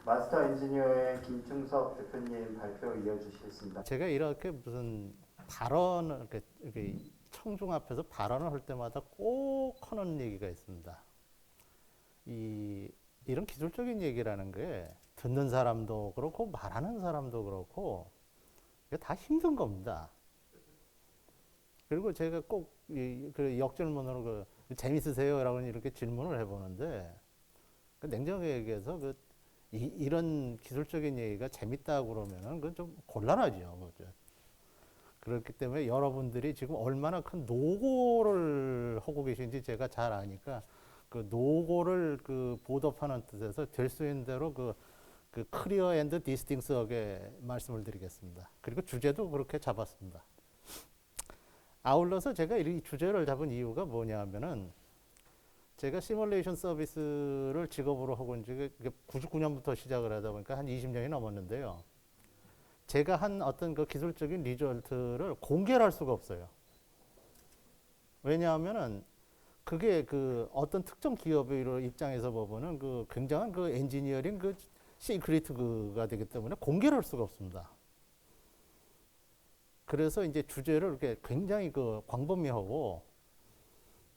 마스터 엔지니어의 김충석 대표님 발표 이어주시겠습니다. 제가 이렇게 무슨 발언을 이렇게 청중 앞에서 발언을 할 때마다 꼭 하는 얘기가 있습니다. 이런 기술적인 얘기라는 게 듣는 사람도 그렇고 말하는 사람도 그렇고 이게 다 힘든 겁니다. 그리고 제가 꼭 그 역질문으로 재밌으세요? 라고 이렇게 질문을 해보는데 냉정하게 얘기해서 이런 기술적인 얘기가 재밌다고 그러면은 그건 좀 곤란하죠. 그죠? 그렇기 때문에 여러분들이 지금 얼마나 큰 노고를 하고 계신지 제가 잘 아니까 그 노고를 보답하는 뜻에서 될 수 있는 대로 클리어 앤드 디스팅스하게 말씀을 드리겠습니다. 그리고 주제도 그렇게 잡았습니다. 아울러서 제가 이 주제를 잡은 이유가 뭐냐면은 제가 시뮬레이션 서비스를 직업으로 하고 온 지 99년부터 시작을 하다 보니까 한 20년이 넘었는데요. 제가 한 어떤 그 기술적인 리절트를 공개를 할 수가 없어요. 왜냐하면은 그게 어떤 특정 기업의 입장에서 보면은 굉장한 엔지니어링 시크릿가 되기 때문에 공개를 할 수가 없습니다. 그래서 이제 주제를 이렇게 굉장히 광범위하고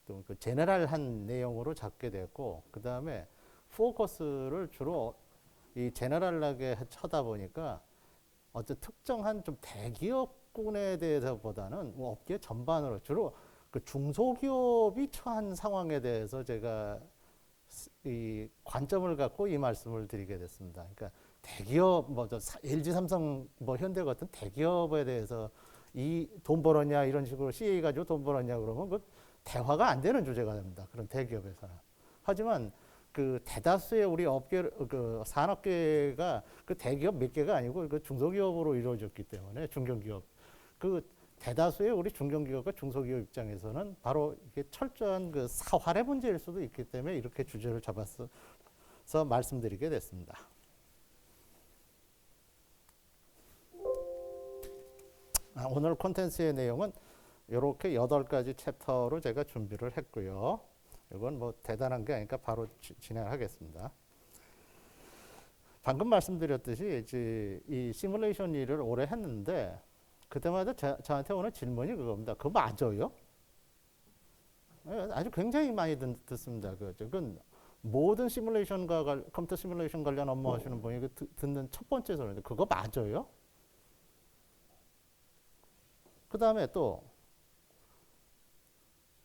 또 제너럴한 내용으로 잡게 됐고, 그 다음에 포커스를 주로 이 제너럴하게 쳐다 보니까 어떤 특정한 좀 대기업군에 대해서보다는 업계 전반으로 주로 중소기업이 처한 상황에 대해서 제가 이 관점을 갖고 이 말씀을 드리게 됐습니다. 그러니까 대기업, LG, 삼성, 현대 같은 대기업에 대해서 이 돈 벌었냐 이런 식으로 CA 가지고 돈 벌었냐 그러면 대화가 안 되는 주제가 됩니다. 그런 대기업에서는. 하지만 대다수의 우리 업계, 산업계가 대기업 몇 개가 아니고 중소기업으로 이루어졌기 때문에 중견기업. 대다수의 우리 중견기업과 중소기업 입장에서는 바로 이게 철저한 사활의 문제일 수도 있기 때문에 이렇게 주제를 잡아서 말씀드리게 됐습니다. 오늘 콘텐츠의 내용은 이렇게 8가지 챕터로 제가 준비를 했고요. 이건 대단한 게 아니니까 바로 진행하겠습니다. 방금 말씀드렸듯이 이 시뮬레이션 일을 오래 했는데 그때마다 저한테 오는 질문이 그겁니다. 그거 맞아요? 아주 굉장히 많이 듣습니다. 그건 모든 시뮬레이션과 컴퓨터 시뮬레이션 관련 업무 하시는 분이 듣는 첫 번째 소리인데 그거 맞아요? 그 다음에 또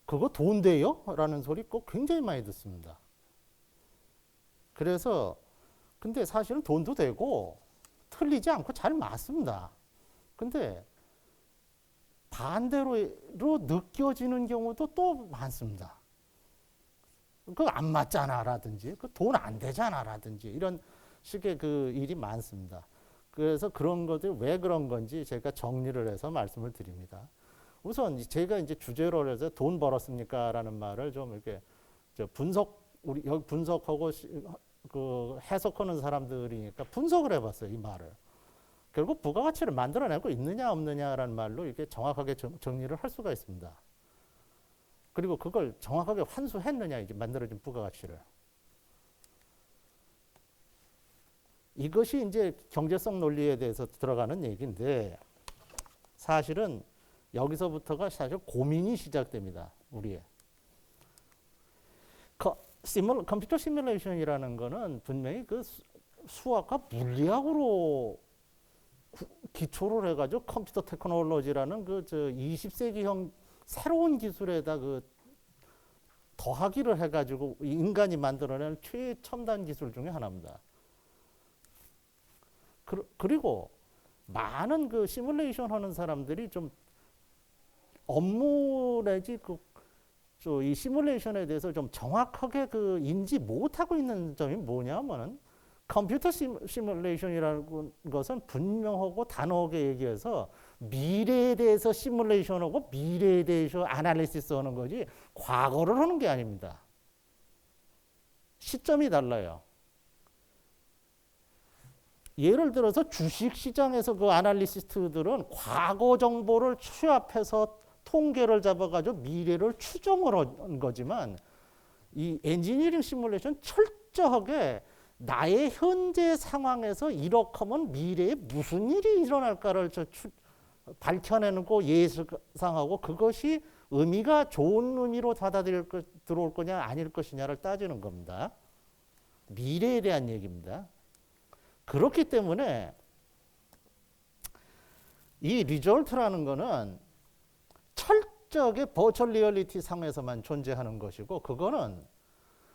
그거 돈 돼요? 라는 소리 꼭 굉장히 많이 듣습니다. 그래서 근데 사실은 돈도 되고 틀리지 않고 잘 맞습니다. 근데 반대로 느껴지는 경우도 또 많습니다. 그거 안 맞잖아 라든지 돈 안 되잖아 라든지 이런 식의 일이 많습니다. 그래서 그런 것들이 왜 그런 건지 제가 정리를 해서 말씀을 드립니다. 우선 제가 이제 주제로 해서 돈 벌었습니까? 라는 말을 좀 이렇게 우리 여기 분석하고 해석하는 사람들이니까 분석을 해봤어요, 이 말을. 결국 부가가치를 만들어내고 있느냐, 없느냐라는 말로 이렇게 정확하게 정리를 할 수가 있습니다. 그리고 그걸 정확하게 환수했느냐, 이제 만들어진 부가가치를. 이것이 이제 경제성 논리에 대해서 들어가는 얘기인데 사실은 여기서부터가 사실 고민이 시작됩니다. 우리의. 컴퓨터 시뮬레이션이라는 거는 분명히 수학과 물리학으로 기초를 해가지고 컴퓨터 테크놀로지라는 20세기형 새로운 기술에다 더하기를 해가지고 인간이 만들어낸 최첨단 기술 중에 하나입니다. 그리고 많은 시뮬레이션 하는 사람들이 좀 업무 내지 이 시뮬레이션에 대해서 좀 정확하게 인지 못하고 있는 점이 뭐냐면은 컴퓨터 시뮬레이션이라는 것은 분명하고 단호하게 얘기해서 미래에 대해서 시뮬레이션하고 미래에 대해서 아날리시스 하는 거지 과거를 하는 게 아닙니다. 시점이 달라요. 예를 들어서 주식시장에서 아날리스트들은 과거 정보를 취합해서 통계를 잡아가지고 미래를 추정을 한 거지만 이 엔지니어링 시뮬레이션 철저하게 나의 현재 상황에서 이렇게면 미래에 무슨 일이 일어날까를 밝혀내고 예상하고 그것이 의미가 좋은 의미로 들어올 거냐 아닐 것이냐를 따지는 겁니다. 미래에 대한 얘기입니다. 그렇기 때문에 이 리졸트라는 거는 철저하게 버추얼 리얼리티 상에서만 존재하는 것이고 그거는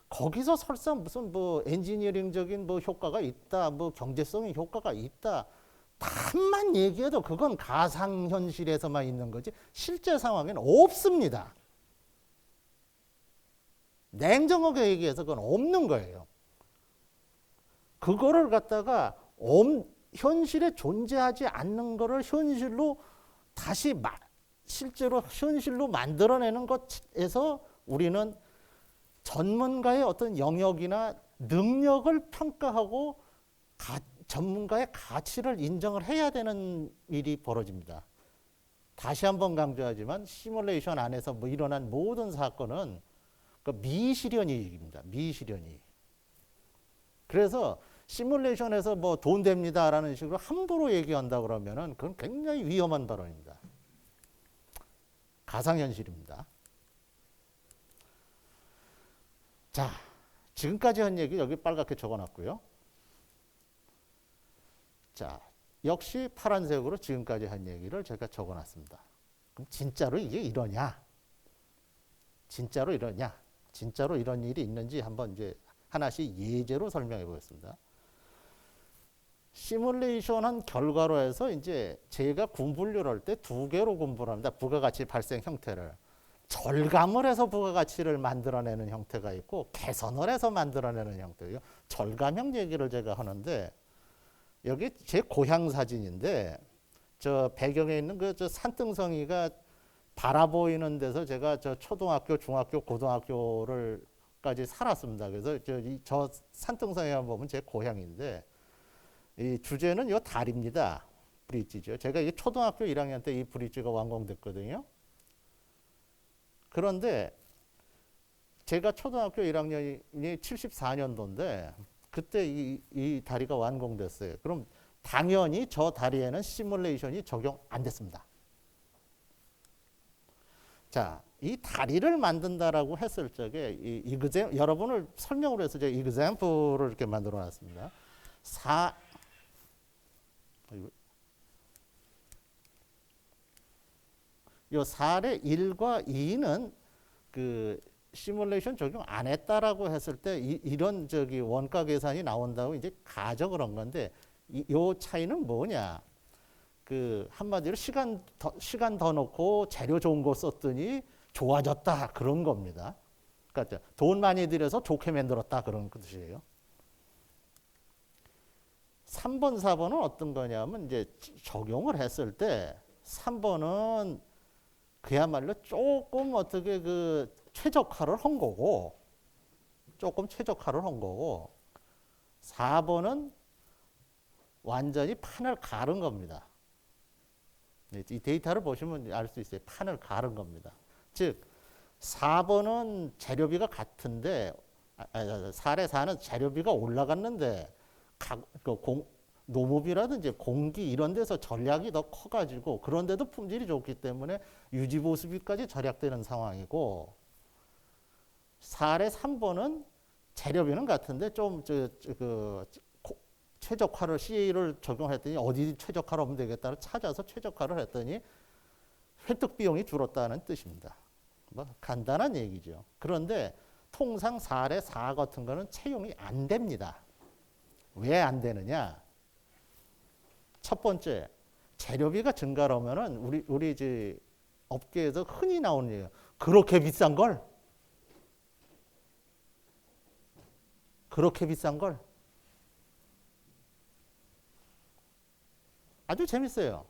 거기서 설사 무슨 뭐 엔지니어링적인 뭐 효과가 있다, 뭐 경제성의 효과가 있다, 단만 얘기해도 그건 가상현실에서만 있는 거지 실제 상황에는 없습니다. 냉정하게 얘기해서 그건 없는 거예요. 그거를 갖다가 현실에 존재하지 않는 거를 현실로 다시 실제로 현실로 만들어내는 것에서 우리는 전문가의 어떤 영역이나 능력을 평가하고 전문가의 가치를 인정을 해야 되는 일이 벌어집니다. 다시 한번 강조하지만 시뮬레이션 안에서 뭐 일어난 모든 사건은 그 미실현이익입니다. 미실현이익. 그래서 시뮬레이션에서 뭐 돈 됩니다라는 식으로 함부로 얘기한다 그러면은 그건 굉장히 위험한 발언입니다. 가상현실입니다. 자, 지금까지 한 얘기 여기 빨갛게 적어놨고요. 자, 역시 파란색으로 지금까지 한 얘기를 제가 적어놨습니다. 그럼 진짜로 이게 이러냐? 진짜로 이러냐? 진짜로 이런 일이 있는지 한번 이제 하나씩 예제로 설명해 보겠습니다. 시뮬레이션한 결과로 해서 이제 제가 분분류를 할 때 두 개로 분분을 합니다. 부가가치 발생 형태를. 절감을 해서 부가가치를 만들어내는 형태가 있고 개선을 해서 만들어내는 형태예요. 절감형 얘기를 제가 하는데 여기 제 고향 사진인데 저 배경에 있는 그 저 산등성이가 바라보이는 데서 제가 저 초등학교, 중학교, 고등학교를까지 살았습니다. 그래서 저 산등성이만 보면 제 고향인데 이 주제는 요 다리입니다. 브릿지죠. 제가 이 초등학교 1학년 때 이 브릿지가 완공됐거든요. 그런데 제가 초등학교 1학년이 74년도인데 그때 이 다리가 완공됐어요. 그럼 당연히 저 다리에는 시뮬레이션이 적용 안 됐습니다. 자, 이 다리를 만든다라고 했을 적에 여러분을 설명으로 해서 제가 example를 이렇게 만들어 놨습니다. 요 사례 1과 2는 그 시뮬레이션 적용 안 했다라고 했을 때 이런 원가 계산이 나온다고 이제 가정을 한 건데 요 차이는 뭐냐? 그 한마디로 시간 더 넣고 재료 좋은 거 썼더니 좋아졌다 그런 겁니다. 그러니까 돈 많이 들여서 좋게 만들었다 그런 뜻이에요. 3번, 4번은 어떤 거냐면 이제 적용을 했을 때 3번은 그야말로 조금 어떻게 그 최적화를 한 거고, 조금 최적화를 한 거고, 4번은 완전히 판을 가른 겁니다. 이 데이터를 보시면 알 수 있어요. 판을 가른 겁니다. 즉 4번은 재료비가 같은데 사례 4는 재료비가 올라갔는데 농업이라든지 공기 이런 데서 전략이 더 커가지고 그런데도 품질이 좋기 때문에 유지보수비까지 절약되는 상황이고 사례 3번은 재료비는 같은데 좀 최적화를 CA를 적용했더니 어디 최적화를 하면 되겠다를 찾아서 최적화를 했더니 획득 비용이 줄었다는 뜻입니다. 뭐 간단한 얘기죠. 그런데 통상 사례 4 같은 거는 채용이 안 됩니다. 왜 안 되느냐? 첫 번째, 재료비가 증가하면은 우리 이제 업계에서 흔히 나오는 얘기예요. 그렇게 비싼 걸? 그렇게 비싼 걸? 아주 재밌어요.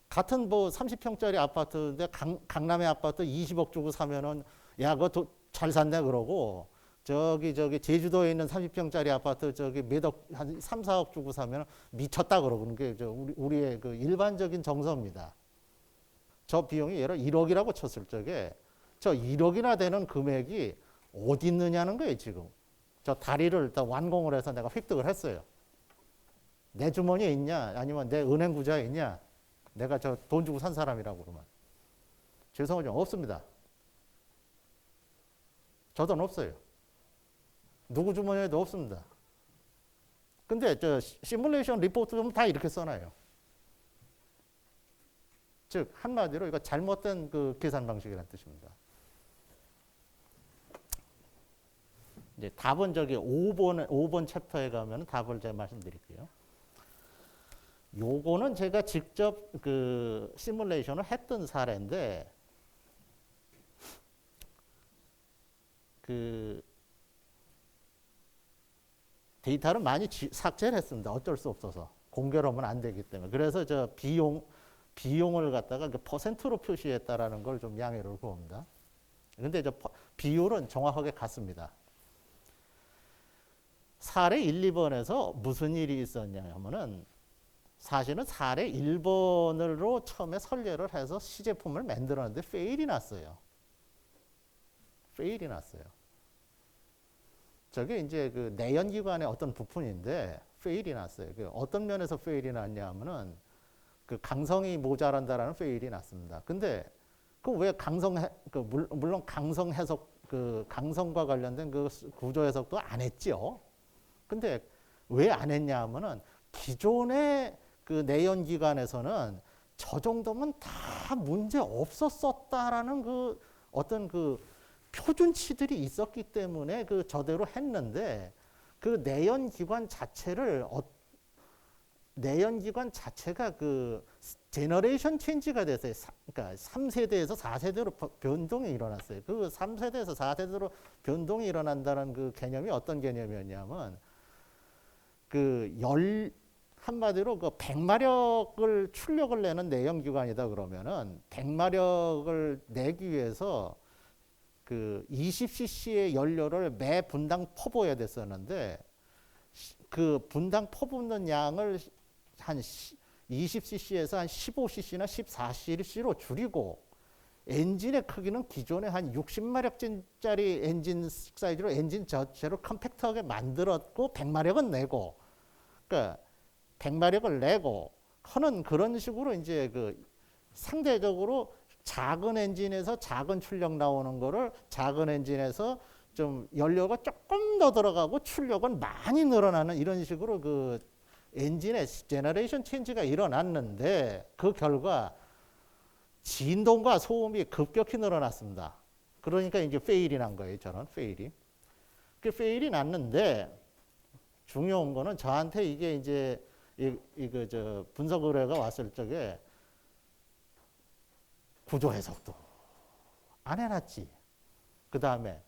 같은 뭐 30평짜리 아파트인데 강남의 아파트 20억 주고 사면은 야, 그거 잘 샀네 그러고 저기 제주도에 있는 30평짜리 아파트 저기 몇억 한 3, 4억 주고 사면 미쳤다 그러는 게 우리의 그 일반적인 정서입니다. 저 비용이 예를 1억이라고 쳤을 적에 저 1억이나 되는 금액이 어디 있느냐는 거예요, 지금. 저 다리를 다 완공을 해서 내가 획득을 했어요. 내 주머니에 있냐? 아니면 내 은행 구자에 있냐? 내가 저 돈 주고 산 사람이라고 그러면. 죄송하지만 없습니다. 저돈 없어요. 누구 주머니에도 없습니다. 근데 저 시뮬레이션 리포트 보면 다 이렇게 써놔요. 즉 한마디로 이거 잘못된 그 계산 방식이라는 뜻입니다. 이제 답은 저기 5번 챕터에 가면 답을 제가 말씀드릴게요. 요거는 제가 직접 그 시뮬레이션을 했던 사례인데 그 데이터를 많이 삭제를 했습니다. 어쩔 수 없어서. 공개로 하면 안 되기 때문에. 그래서 저 비용을 갖다가 그 퍼센트로 표시했다라는 걸 좀 양해를 구합니다. 근데 저 비율은 정확하게 같습니다. 사례 1, 2번에서 무슨 일이 있었냐 하면은 사실은 사례 1번으로 처음에 설계를 해서 시제품을 만들었는데 페일이 났어요. 페일이 났어요. 저게 이제 그 내연기관의 어떤 부품인데 페일이 났어요. 그 어떤 면에서 페일이 났냐 하면은 그 강성이 모자란다라는 페일이 났습니다. 근데 그 왜 물론 강성 해석 그 강성과 관련된 그 구조 해석도 안 했죠. 근데 왜 안 했냐 하면은 기존의 그 내연기관에서는 저 정도면 다 문제 없었었다라는 그 어떤 그 표준치들이 있었기 때문에 그 저대로 했는데 그 내연기관 자체가 그 제너레이션 체인지가 돼서 그러니까 3세대에서 4세대로 변동이 일어났어요. 그 3세대에서 4세대로 변동이 일어난다는 그 개념이 어떤 개념이었냐면 한마디로 그 100마력을 출력을 내는 내연기관이다 그러면은 100마력을 내기 위해서 그 20cc의 연료를 매 분당 퍼부어야 됐었는데 그 분당 퍼붓는 양을 한 20cc에서 한 15cc나 14cc로 줄이고 엔진의 크기는 기존에 한 60마력짜리 엔진 사이즈로 엔진 자체로 컴팩트하게 만들었고 100마력은 내고 그러니까 100마력을 내고 하는 그런 식으로 이제 그 상대적으로 작은 엔진에서 작은 출력 나오는 거를 작은 엔진에서 좀 연료가 조금 더 들어가고 출력은 많이 늘어나는 이런 식으로 그 엔진의 제너레이션 체인지가 일어났는데 그 결과 진동과 소음이 급격히 늘어났습니다. 그러니까 이제 페일이 난 거예요. 저는 페일이. 그 페일이 났는데 중요한 거는 저한테 이게 이제 이거 저 분석 의뢰가 왔을 적에 구조 해석도 안 해놨지. 그 다음에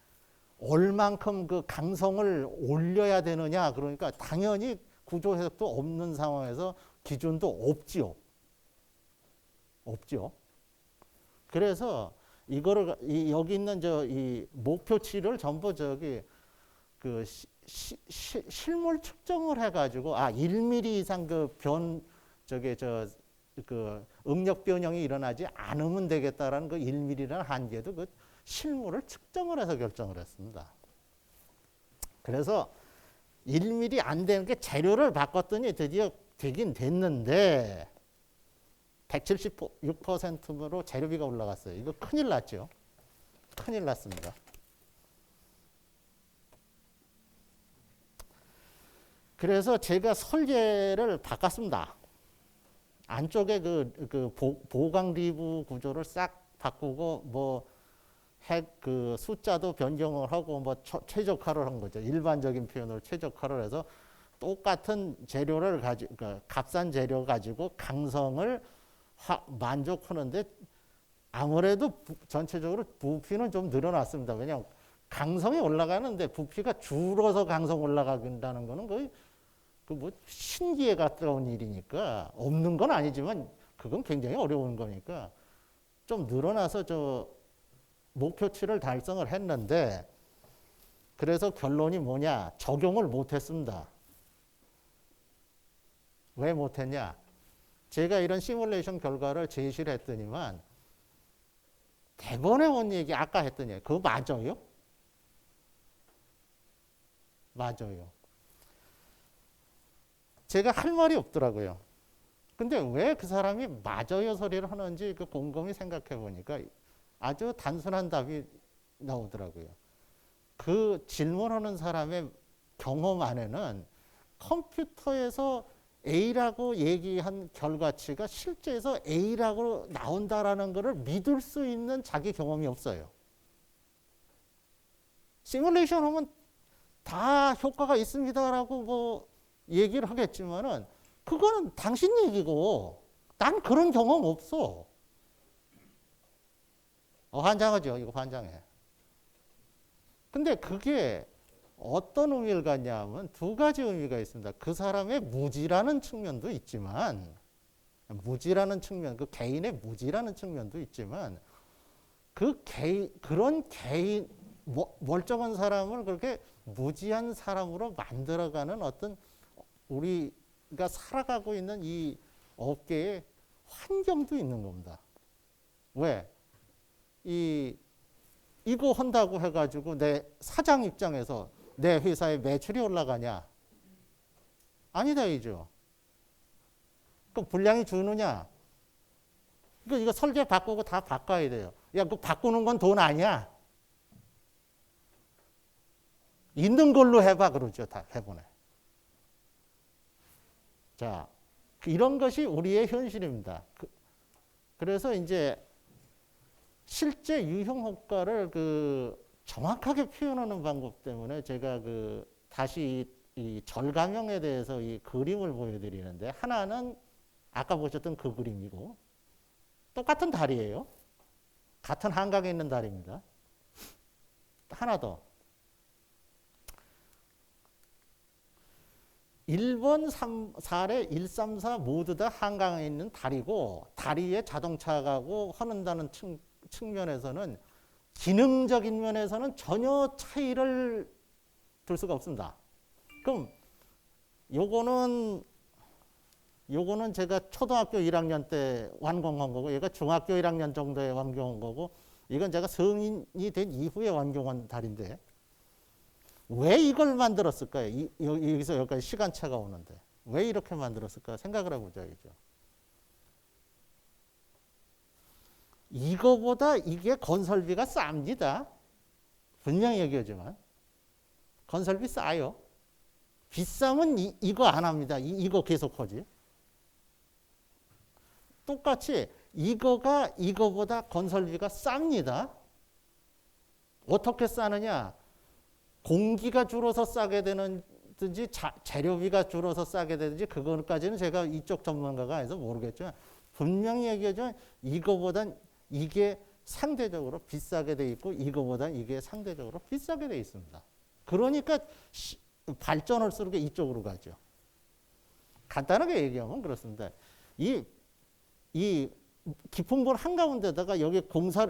얼만큼 그 강성을 올려야 되느냐. 그러니까 당연히 구조 해석도 없는 상황에서 기준도 없지요. 없죠. 그래서 이거를 여기 있는 이 목표치를 전부 저기 그 실물 측정을 해가지고 1mm 이상 그 그 응력 변형이 일어나지 않으면 되겠다라는 그 1mm라는 한계도 그 실물을 측정을 해서 결정을 했습니다. 그래서 1mm 안 되는 게 재료를 바꿨더니 드디어 되긴 됐는데 176%로 재료비가 올라갔어요. 이거 큰일 났죠. 큰일 났습니다. 그래서 제가 설계를 바꿨습니다. 안쪽에 그 보강 리브 구조를 싹 바꾸고 뭐 그 숫자도 변경을 하고 뭐 최적화를 한 거죠. 일반적인 표현으로 최적화를 해서 똑같은 재료를 가지고 그러니까 값싼 재료 가지고 강성을 만족하는데 아무래도 전체적으로 부피는 좀 늘어났습니다. 왜냐하면 강성이 올라가는데 부피가 줄어서 강성 올라간다는 거는 거의 그 뭐 신기에 가까운 일이니까 없는 건 아니지만 그건 굉장히 어려운 거니까 좀 늘어나서 저 목표치를 달성을 했는데 그래서 결론이 뭐냐? 적용을 못했습니다. 왜 못했냐? 제가 이런 시뮬레이션 결과를 제시를 했더니만 대번에 온 얘기 아까 했더니 그거 맞아요? 맞아요. 제가 할 말이 없더라고요. 근데 왜 그 사람이 맞아요 소리를 하는지 그 곰곰이 생각해 보니까 아주 단순한 답이 나오더라고요. 그 질문하는 사람의 경험 안에는 컴퓨터에서 A라고 얘기한 결과치가 실제에서 A라고 나온다라는 것을 믿을 수 있는 자기 경험이 없어요. 시뮬레이션 하면 다 효과가 있습니다라고 뭐 얘기를 하겠지만은 그거는 당신 얘기고 난 그런 경험 없어. 환장하죠. 이거 환장해. 근데 그게 어떤 의미를 갖냐면 두 가지 의미가 있습니다. 그 사람의 무지라는 측면도 있지만 무지라는 측면, 그 개인의 무지라는 측면도 있지만 그런 개인 멀쩡한 사람을 그렇게 무지한 사람으로 만들어가는 어떤 우리가 살아가고 있는 이 업계의 환경도 있는 겁니다. 왜? 이거 한다고 해가지고 내 사장 입장에서 내 회사의 매출이 올라가냐? 아니다 이죠. 그럼 분량이 주느냐? 이거 설계 바꾸고 다 바꿔야 돼요. 야, 그 바꾸는 건 돈 아니야? 있는 걸로 해봐 그러죠. 다 해보네. 자, 이런 것이 우리의 현실입니다. 그래서 이제 실제 유형 효과를 정확하게 표현하는 방법 때문에 제가 다시 이 절감형에 대해서 이 그림을 보여드리는데 하나는 아까 보셨던 그 그림이고 똑같은 다리예요. 같은 한강에 있는 다리입니다. 하나 더. 1번, 4례, 1, 3, 4 모두 다 한강에 있는 다리고 다리에 자동차 가고 하는다는 측면에서는 기능적인 면에서는 전혀 차이를 둘 수가 없습니다. 그럼 요거는 제가 초등학교 1학년 때 완공한 거고 얘가 중학교 1학년 정도에 완공한 거고 이건 제가 성인이 된 이후에 완공한 다리인데 왜 이걸 만들었을까요? 여기서 여기까지 시간차가 오는데 왜 이렇게 만들었을까 생각을 해보자 이죠. 이거보다 이게 건설비가 쌉니다. 분명히 얘기하지만 건설비 싸요. 비싸면 이거 안 합니다. 이거 계속 하지. 똑같이 이거가 이거보다 건설비가 쌉니다. 어떻게 싸느냐? 공기가 줄어서 싸게 되는지 재료비가 줄어서 싸게 되는지 그거까지는 제가 이쪽 전문가가 아니라서 모르겠지만 분명히 얘기하지만 이거보단 이게 상대적으로 비싸게 돼 있고 이거보단 이게 상대적으로 비싸게 돼 있습니다. 그러니까 발전할수록 이쪽으로 가죠. 간단하게 얘기하면 그렇습니다. 이 깊은 물 한가운데다가 여기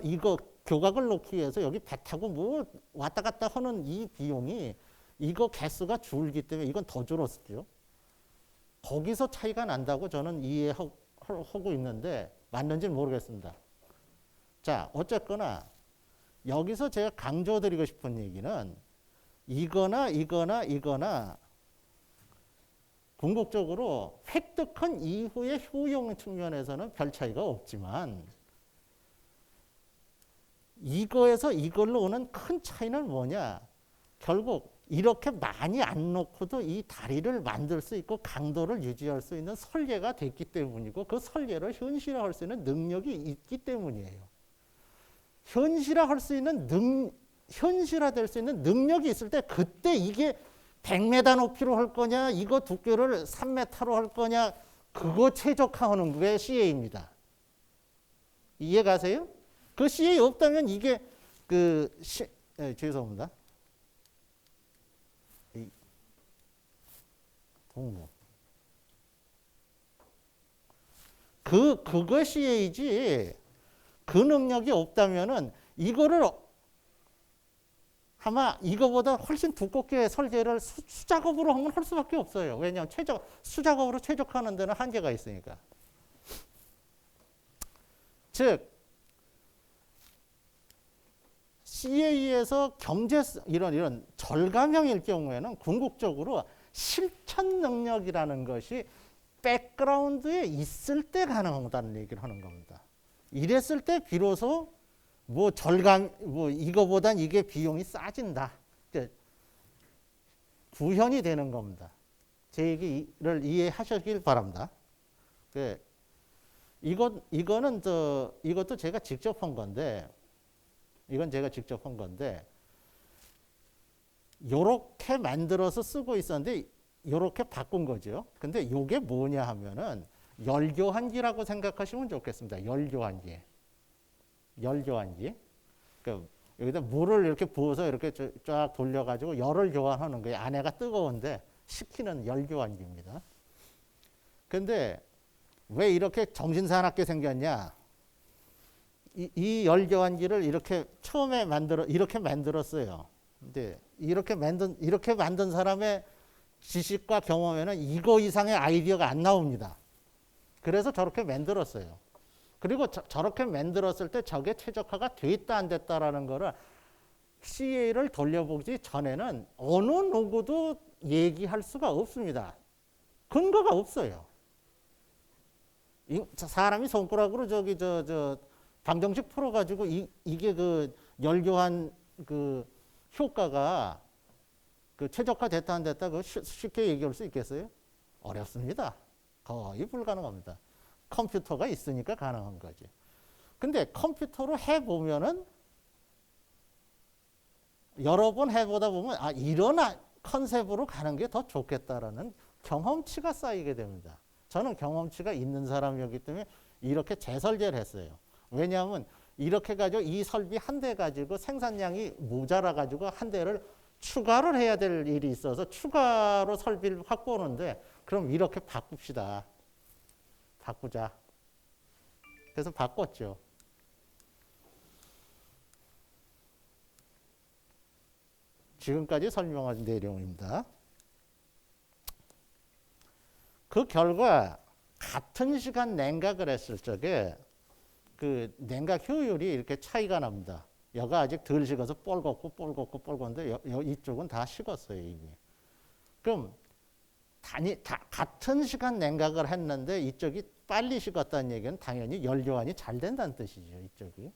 이거 교각을 놓기 위해서 여기 배 타고 뭐 왔다 갔다 하는 이 비용이 이거 개수가 줄기 때문에 이건 더 줄었죠. 거기서 차이가 난다고 저는 이해하고 있는데 맞는지는 모르겠습니다. 자, 어쨌거나 여기서 제가 강조드리고 싶은 얘기는 이거나 궁극적으로 획득한 이후의 효용 측면에서는 별 차이가 없지만 이거에서 이걸로 오는 큰 차이는 뭐냐? 결국 이렇게 많이 안 놓고도 이 다리를 만들 수 있고 강도를 유지할 수 있는 설계가 됐기 때문이고 그 설계를 현실화할 수 있는 능력이 있기 때문이에요. 현실화될 수 있는 능력이 있을 때 그때 이게 100m 높이로 할 거냐 이거 두께를 3m로 할 거냐 그거 최적화하는 게 CA입니다. 이해 가세요? 그 CA 없다면 이게 죄송합니다. 동무. 그거 CA지 그 능력이 없다면은 이거를 아마 이거보다 훨씬 두껍게 설계를 수작업으로 하면 할 수밖에 없어요. 왜냐하면 수작업으로 최적화하는 데는 한계가 있으니까. 즉 CA에서 경제 이런 절감형일 경우에는 궁극적으로 실천 능력이라는 것이 백그라운드에 있을 때 가능하다는 얘기를 하는 겁니다. 이랬을 때 비로소 뭐 이거보단 이게 비용이 싸진다. 구현이 되는 겁니다. 제 얘기를 이해하시길 바랍니다. 이것도 제가 직접 한 건데, 요렇게 만들어서 쓰고 있었는데, 요렇게 바꾼 거죠. 근데 요게 뭐냐 하면은, 열교환기라고 생각하시면 좋겠습니다. 열교환기. 여기다 물을 이렇게 부어서 이렇게 쫙 돌려가지고 열을 교환하는 거예요. 안에가 뜨거운데 식히는 열교환기입니다. 근데 왜 이렇게 정신사납게 생겼냐? 이 열교환기를 이렇게 처음에 이렇게 만들었어요. 근데 이렇게 만든 사람의 지식과 경험에는 이거 이상의 아이디어가 안 나옵니다. 그래서 저렇게 만들었어요. 그리고 저렇게 만들었을 때 저게 최적화가 됐다 안 됐다라는 거를 CA를 돌려보기 전에는 어느 누구도 얘기할 수가 없습니다. 근거가 없어요. 사람이 손가락으로 방정식 풀어가지고 이게 그 열교환 그 효과가 그 최적화됐다 안 됐다 그 쉽게 얘기할 수 있겠어요? 어렵습니다. 거의 불가능합니다. 컴퓨터가 있으니까 가능한 거지. 근데 컴퓨터로 해보면은 여러 번 해보다 보면 이런 컨셉으로 가는 게 더 좋겠다라는 경험치가 쌓이게 됩니다. 저는 경험치가 있는 사람이었기 때문에 이렇게 재설계를 했어요. 왜냐하면 이렇게 가지고 이 설비 한 대 가지고 생산량이 모자라 가지고 한 대를 추가를 해야 될 일이 있어서 추가로 설비를 확보하는데 그럼 이렇게 바꿉시다. 바꾸자. 그래서 바꿨죠. 지금까지 설명한 내용입니다. 그 결과 같은 시간 냉각을 했을 적에 그 냉각 효율이 이렇게 차이가 납니다. 여가 아직 덜 식어서 뻘겋는데 이쪽은 다 식었어요, 이미. 그럼 같은 시간 냉각을 했는데 이쪽이 빨리 식었다는 얘기는 당연히 열교환이 잘 된다는 뜻이죠, 이쪽이.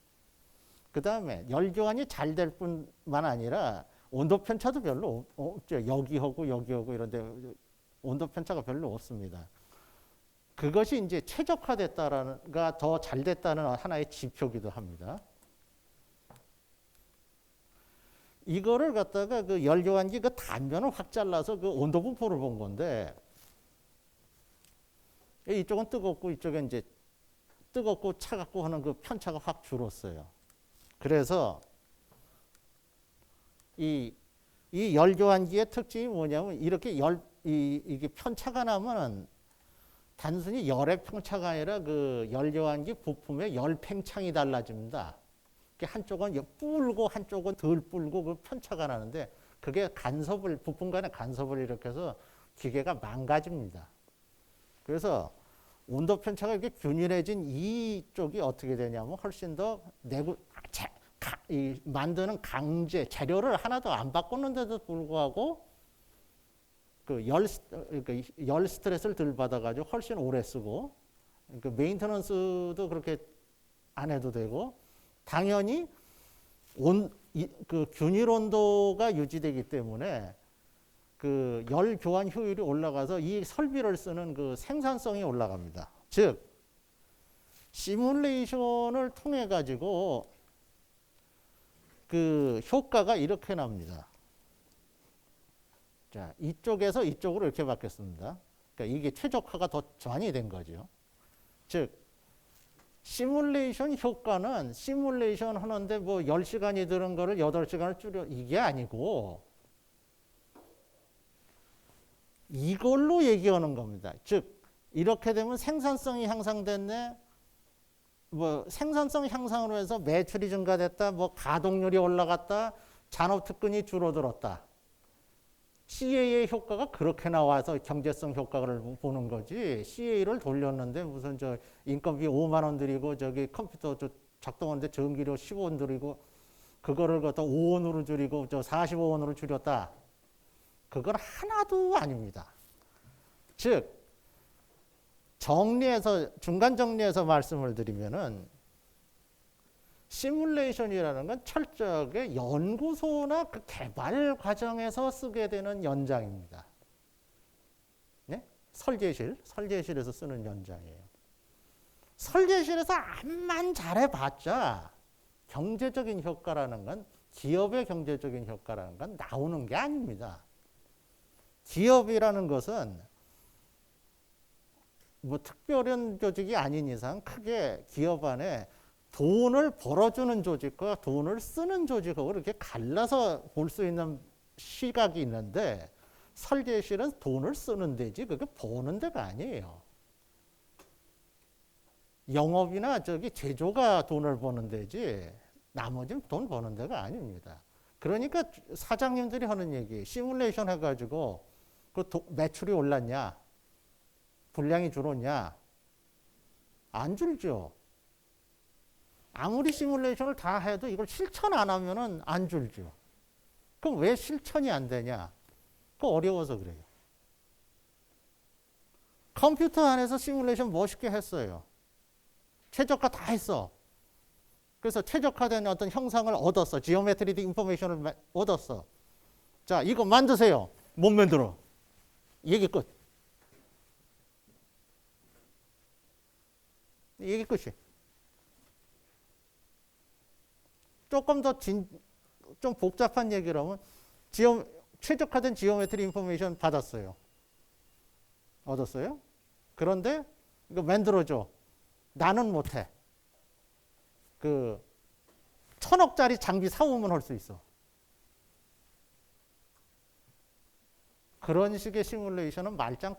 그 다음에 열교환이 잘 될 뿐만 아니라 온도 편차도 별로 없죠. 여기하고 이런데 온도 편차가 별로 없습니다. 그것이 이제 최적화됐다가 더 잘 됐다는 하나의 지표기도 합니다. 이거를 갖다가 그 열교환기 그 단면을 확 잘라서 그 온도 분포를 본 건데 이쪽은 뜨겁고 이쪽은 이제 뜨겁고 차갑고 하는 그 편차가 확 줄었어요. 그래서 이 열교환기의 특징이 뭐냐면 이렇게 이게 편차가 나면은 단순히 열의 편차가 아니라 그 열교환기 부품의 열 팽창이 달라집니다. 한쪽은 뿔고 한쪽은 덜 뿔고 그 편차가 나는데 그게 부품 간의 간섭을 일으켜서 기계가 망가집니다. 그래서 온도 편차가 이렇게 균일해진 이쪽이 어떻게 되냐면 훨씬 더 만드는 재료를 하나도 안 바꿨는데도 불구하고 그 열 스트레스를 덜 받아가지고 훨씬 오래 쓰고 그 메인터넌스도 그렇게 안 해도 되고 당연히 그 균일 온도가 유지되기 때문에 그 열 교환 효율이 올라가서 이 설비를 쓰는 그 생산성이 올라갑니다. 즉 시뮬레이션을 통해 가지고 그 효과가 이렇게 납니다. 자, 이쪽에서 이쪽으로 이렇게 바뀌었습니다. 그러니까 이게 최적화가 더 전이 된 거죠. 즉 시뮬레이션 효과는 시뮬레이션 하는데 뭐 10시간이 드는 거를 8시간을 줄여 이게 아니고 이걸로 얘기하는 겁니다. 즉 이렇게 되면 생산성이 향상됐네. 뭐 생산성 향상으로 해서 매출이 증가됐다. 뭐 가동률이 올라갔다. 잔업 특근이 줄어들었다. CA의 효과가 그렇게 나와서 경제성 효과를 보는 거지. CA를 돌렸는데 무슨 인건비 5만 원 들이고 저기 컴퓨터 작동하는데 전기료 15원 들이고 그거를 갖다 5원으로 줄이고 저 45원으로 줄였다. 그건 하나도 아닙니다. 즉 정리해서 중간 정리해서 말씀을 드리면은 시뮬레이션이라는 건 철저하게 연구소나 그 개발 과정에서 쓰게 되는 연장입니다. 네? 설계실에서 쓰는 연장이에요. 설계실에서 암만 잘해봤자 경제적인 효과라는 건, 기업의 경제적인 효과라는 건 나오는 게 아닙니다. 기업이라는 것은 뭐 특별한 조직이 아닌 이상 크게 기업 안에 돈을 벌어주는 조직과 돈을 쓰는 조직하고 이렇게 갈라서 볼 수 있는 시각이 있는데, 설계실은 돈을 쓰는 데지 그게 버는 데가 아니에요. 영업이나 제조가 돈을 버는 데지 나머지는 돈 버는 데가 아닙니다. 그러니까 사장님들이 하는 얘기, 시뮬레이션 해가지고 그 매출이 올랐냐, 분량이 줄었냐, 안 줄죠. 아무리 시뮬레이션을 다 해도 이걸 실천 안 하면은 안 줄죠. 그럼 왜 실천이 안 되냐? 그거 어려워서 그래요. 컴퓨터 안에서 시뮬레이션 멋있게 했어요. 최적화 다 했어. 그래서 최적화된 어떤 형상을 얻었어. 지오메트리 인포메이션을 얻었어. 자, 이거 만드세요. 못 만들어. 얘기 끝. 얘기 끝이. 조금 더 좀 복잡한 얘기를 하면 최적화된 지오메트리 인포메이션 받았어요. 얻었어요. 그런데 이거 만들어줘. 나는 못해. 1,000억짜리 장비 사오면 할 수 있어. 그런 식의 시뮬레이션은 말짱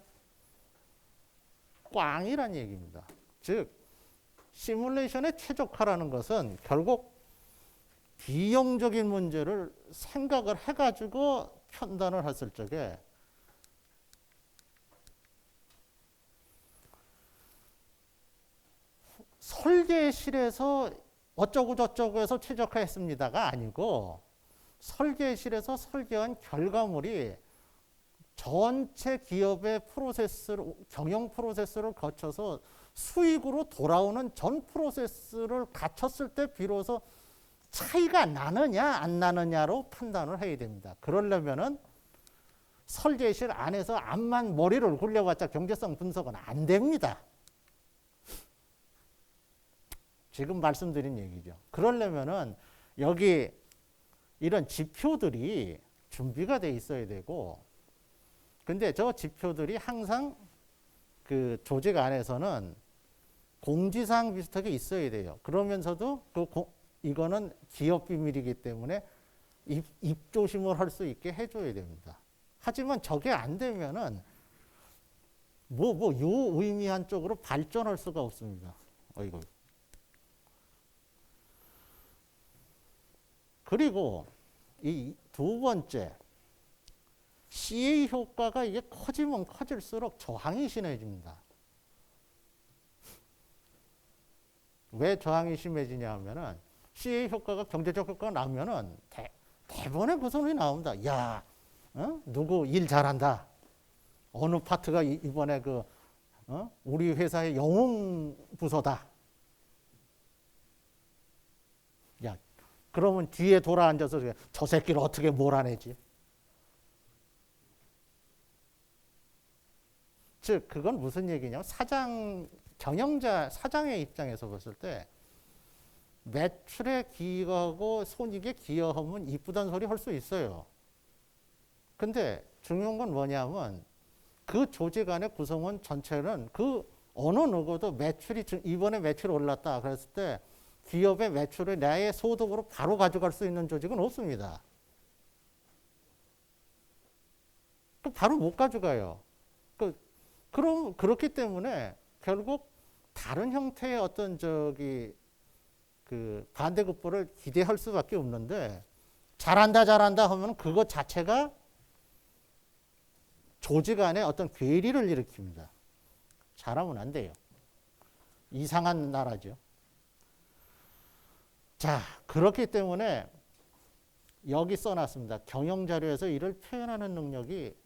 꽝이란 얘기입니다. 즉 시뮬레이션의 최적화라는 것은 결국 비용적인 문제를 생각을 해가지고 판단을 했을 적에 설계실에서 어쩌고 저쩌고 해서 최적화했습니다가 아니고, 설계실에서 설계한 결과물이 전체 기업의 경영 프로세스를 거쳐서 수익으로 돌아오는 전 프로세스를 갖췄을 때 비로소 차이가 나느냐 안 나느냐로 판단을 해야 됩니다. 그러려면은 설계실 안에서 암만 머리를 굴려봤자 경제성 분석은 안 됩니다. 지금 말씀드린 얘기죠. 그러려면은 여기 이런 지표들이 준비가 돼 있어야 되고, 근데 저 지표들이 항상 그 조직 안에서는 공지사항 비슷하게 있어야 돼요. 그러면서도 이거는 기업 비밀이기 때문에 입조심을 할 수 있게 해줘야 됩니다. 하지만 저게 안 되면은 유의미한 쪽으로 발전할 수가 없습니다. 어이구. 그리고 이 두 번째, CA 효과가 이게 커지면 커질수록 저항이 심해집니다. 왜 저항이 심해지냐 하면은 CA 효과가 경제적 효과가 나오면은 대번에 그 소리 나옵니다. 야, 누구 일 잘한다. 어느 파트가 이번에 우리 회사의 영웅 부서다. 야, 그러면 뒤에 돌아 앉아서 저 새끼를 어떻게 몰아내지? 즉 그건 무슨 얘기냐면 사장의 입장에서 봤을 때 매출에 기여하고 손익에 기여하면 이쁘단 소리 할 수 있어요. 근데 중요한 건 뭐냐면 그 조직 안의 구성원 전체는 그 어느 누구도 이번에 매출이 올랐다 그랬을 때 기업의 매출을 나의 소득으로 바로 가져갈 수 있는 조직은 없습니다. 바로 못 가져가요. 그렇기 때문에 결국 다른 형태의 어떤 반대급부를 기대할 수밖에 없는데, 잘한다 하면 그것 자체가 조직 안에 어떤 괴리를 일으킵니다. 잘하면 안 돼요. 이상한 나라죠. 자, 그렇기 때문에 여기 써놨습니다. 경영 자료에서 이를 표현하는 능력이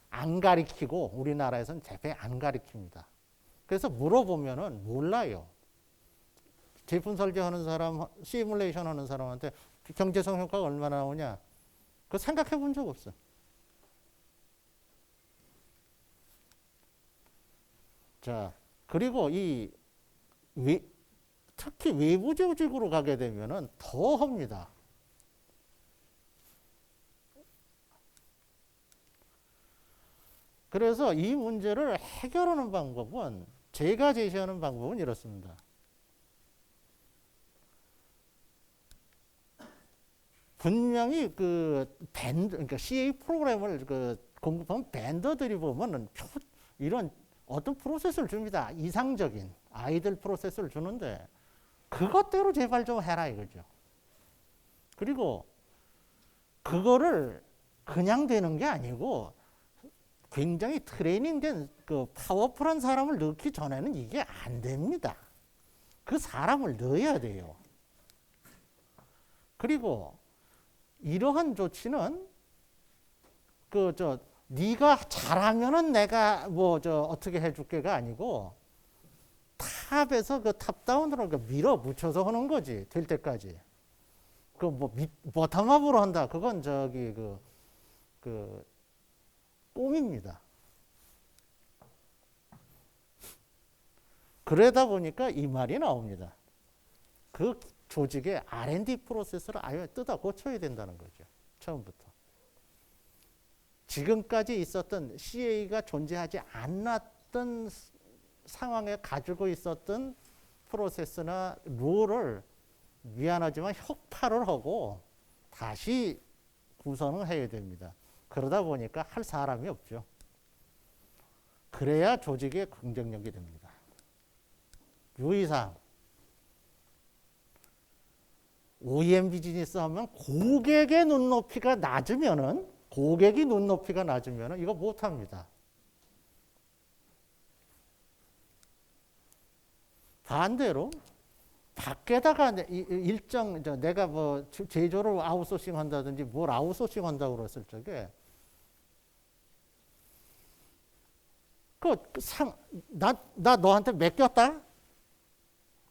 안 가리키고 우리나라에서는 제때 안 가리킵니다. 그래서 물어보면은 몰라요. 제품 설계하는 사람, 시뮬레이션 하는 사람한테 경제성 효과가 얼마나 나오냐? 그거 생각해 본 적 없어. 자, 그리고 특히 외부 조직으로 가게 되면은 더 합니다. 그래서 이 문제를 해결하는 방법은 제가 제시하는 방법은 이렇습니다. 분명히 그러니까 CA 프로그램을 공급하는 벤더들이 보면은 이런 어떤 프로세스를 줍니다. 이상적인 아이들 프로세스를 주는데 그것대로 제발 좀 해라 이거죠. 그리고 그거를 그냥 되는 게 아니고 굉장히 트레이닝된 파워풀한 사람을 넣기 전에는 이게 안 됩니다. 그 사람을 넣어야 돼요. 그리고 이러한 조치는 네가 잘하면은 내가 어떻게 해줄게가 아니고 탑에서 탑다운으로 밀어붙여서 하는 거지 될 때까지. 버텀업으로 한다. 그건 꿈입니다. 그러다 보니까 이 말이 나옵니다. 그 조직의 R&D 프로세스를 아예 뜯어 고쳐야 된다는 거죠. 처음부터. 지금까지 있었던 CA가 존재하지 않았던 상황에 가지고 있었던 프로세스나 룰을 미안하지만 혁파를 하고 다시 구성을 해야 됩니다. 그러다 보니까 할 사람이 없죠. 그래야 조직의 긍정력이 됩니다. 유의사항. OEM 비즈니스 하면 고객이 눈높이가 낮으면은 이거 못합니다. 반대로 밖에다가 일정 내가 제조를 아웃소싱 한다든지 뭘 아웃소싱 한다고 그랬을 적에 나 너한테 맡겼다?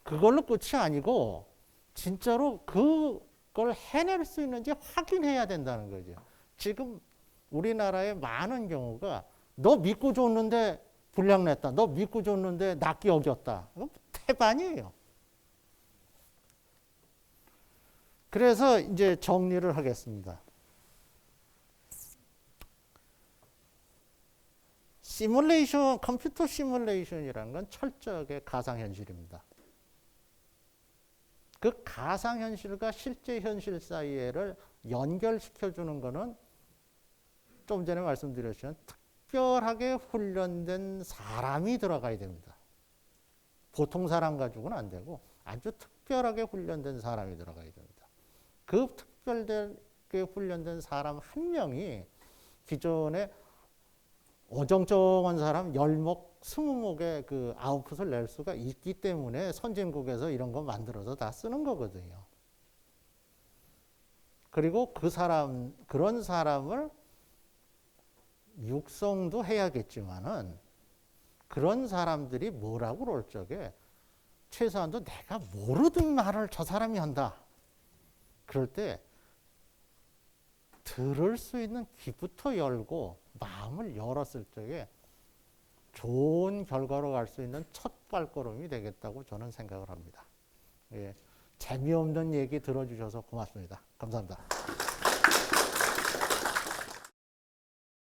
그걸로 끝이 아니고 진짜로 그걸 해낼 수 있는지 확인해야 된다는 거죠. 지금 우리나라의 많은 경우가 너 믿고 줬는데 불량 냈다. 너 믿고 줬는데 낚기 어겼다. 이건 태반이에요. 그래서 이제 정리를 하겠습니다. 시뮬레이션, 컴퓨터 시뮬레이션이라는 건 철저하게 가상현실입니다. 그 가상현실과 실제 현실 사이를 연결시켜주는 것은 좀 전에 말씀드렸지만 특별하게 훈련된 사람이 들어가야 됩니다. 보통 사람 가지고는 안 되고 아주 특별하게 훈련된 사람이 들어가야 됩니다. 그 특별하게 훈련된 사람 한 명이 기존에 어정쩡한 사람 10목, 20목의 그 아웃풋을 낼 수가 있기 때문에 선진국에서 이런 거 만들어서 다 쓰는 거거든요. 그리고 그런 사람을 육성도 해야겠지만은 그런 사람들이 뭐라고 그럴 적에 최소한도 내가 모르던 말을 저 사람이 한다. 그럴 때 들을 수 있는 귀부터 열고 마음을 열었을 적에 좋은 결과로 갈 수 있는 첫 발걸음이 되겠다고 저는 생각을 합니다. 예, 재미없는 얘기 들어주셔서 고맙습니다. 감사합니다.